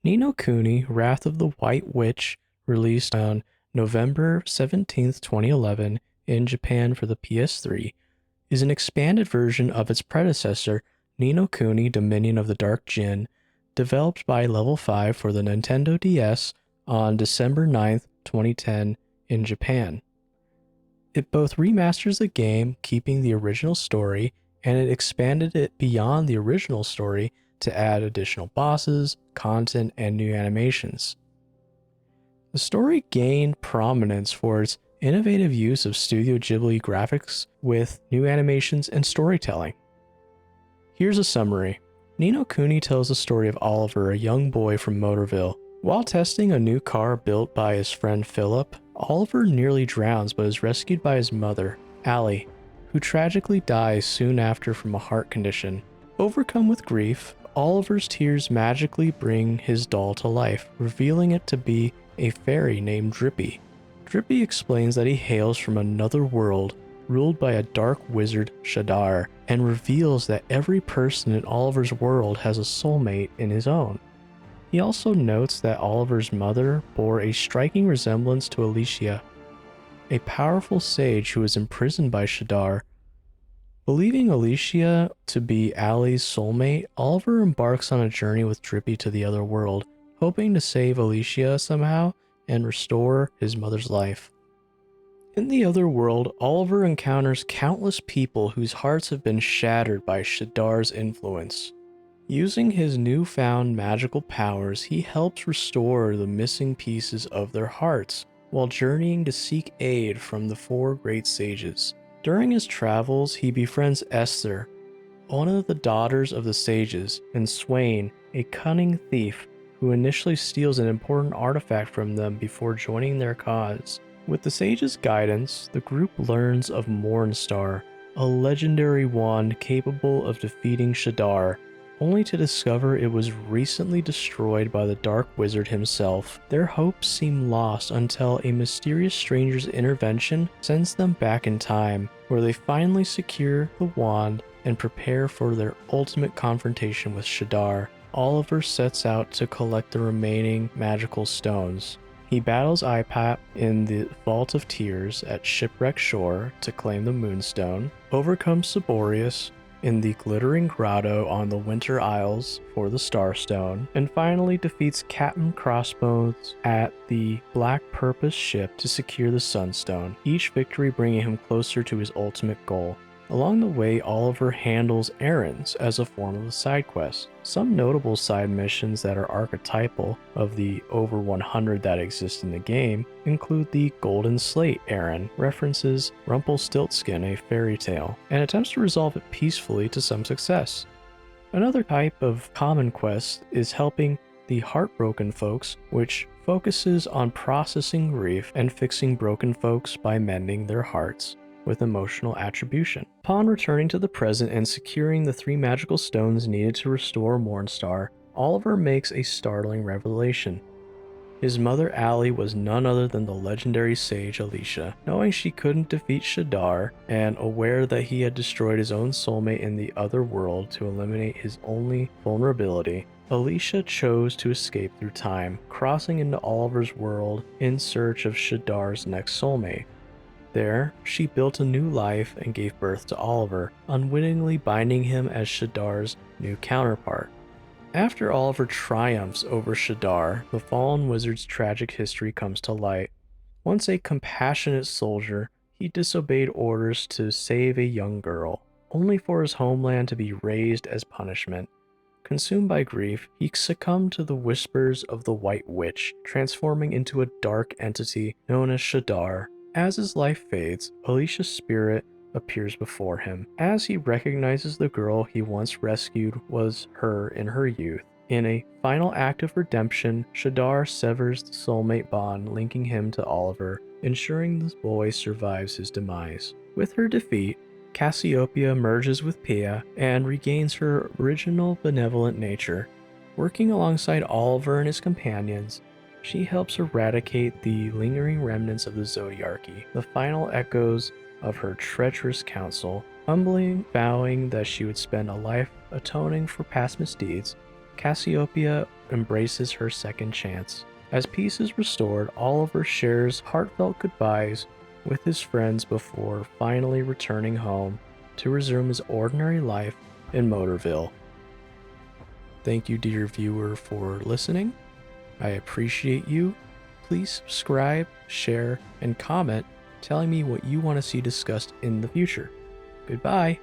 Ni no Kuni, Wrath of the White Witch, released on November 17th, 2011 in Japan for the PS3, is an expanded version of its predecessor, Ni no Kuni Dominion of the Dark Djinn, developed by Level 5 for the Nintendo DS on December 9th, 2010 in Japan. It both remasters the game, keeping the original story, and it expanded it beyond the original story to add additional bosses, content, and new animations. The story gained prominence for its innovative use of Studio Ghibli graphics with new animations and storytelling. Here's a summary. Ni no Kuni tells the story of Oliver, a young boy from Motorville. While testing a new car built by his friend Philip, Oliver nearly drowns but is rescued by his mother, Allie, who tragically dies soon after from a heart condition. Overcome with grief, Oliver's tears magically bring his doll to life, revealing it to be a fairy named Drippy. Drippy explains that he hails from another world ruled by a dark wizard, Shadar, and reveals that every person in Oliver's world has a soulmate in his own. He also notes that Oliver's mother bore a striking resemblance to Alicia, a powerful sage who was imprisoned by Shadar. Believing Alicia to be Allie's soulmate, Oliver embarks on a journey with Drippy to the other world, hoping to save Alicia somehow and restore his mother's life. In the other world, Oliver encounters countless people whose hearts have been shattered by Shadar's influence. Using his newfound magical powers, he helps restore the missing pieces of their hearts, while journeying to seek aid from the four great sages. During his travels, he befriends Esther, one of the daughters of the sages, and Swain, a cunning thief who initially steals an important artifact from them before joining their cause. With the sages' guidance, the group learns of Mornstar, a legendary wand capable of defeating Shadar, only to discover it was recently destroyed by the Dark Wizard himself. Their hopes seem lost until a mysterious stranger's intervention sends them back in time, where they finally secure the wand and prepare for their ultimate confrontation with Shadar. Oliver sets out to collect the remaining magical stones. He battles Ipap in the Vault of Tears at Shipwreck Shore to claim the Moonstone, overcomes Saborius in the Glittering Grotto on the Winter Isles for the Starstone, and finally defeats Captain Crossbones at the Black Purpose ship to secure the Sunstone, each victory bringing him closer to his ultimate goal. Along the way, Oliver handles errands as a form of a side quest. Some notable side missions that are archetypal of the over 100 that exist in the game include the Golden Slate errand, references Rumpelstiltskin, a fairy tale, and attempts to resolve it peacefully to some success. Another type of common quest is helping the Heartbroken Folks, which focuses on processing grief and fixing broken folks by mending their hearts with emotional attribution. Upon returning to the present and securing the 3 magical stones needed to restore Mornstar, Oliver makes a startling revelation. His mother Allie was none other than the legendary sage Alicia. Knowing she couldn't defeat Shadar, and aware that he had destroyed his own soulmate in the other world to eliminate his only vulnerability, Alicia chose to escape through time, crossing into Oliver's world in search of Shadar's next soulmate. There, she built a new life and gave birth to Oliver, unwittingly binding him as Shadar's new counterpart. After Oliver triumphs over Shadar, the fallen wizard's tragic history comes to light. Once a compassionate soldier, he disobeyed orders to save a young girl, only for his homeland to be razed as punishment. Consumed by grief, he succumbed to the whispers of the White Witch, transforming into a dark entity known as Shadar. As his life fades, Alicia's spirit appears before him. As he recognizes the girl he once rescued was her in her youth. In a final act of redemption, Shadar severs the soulmate bond linking him to Oliver, ensuring the boy survives his demise. With her defeat, Cassiopeia merges with Pia and regains her original benevolent nature. Working alongside Oliver and his companions, she helps eradicate the lingering remnants of the Zodiarchy, the final echoes of her treacherous counsel. Humbly vowing that she would spend a life atoning for past misdeeds, Cassiopeia embraces her second chance. As peace is restored, Oliver shares heartfelt goodbyes with his friends before finally returning home to resume his ordinary life in Motorville. Thank you, dear viewer, for listening. I appreciate you. Please subscribe, share, and comment telling me what you want to see discussed in the future. Goodbye.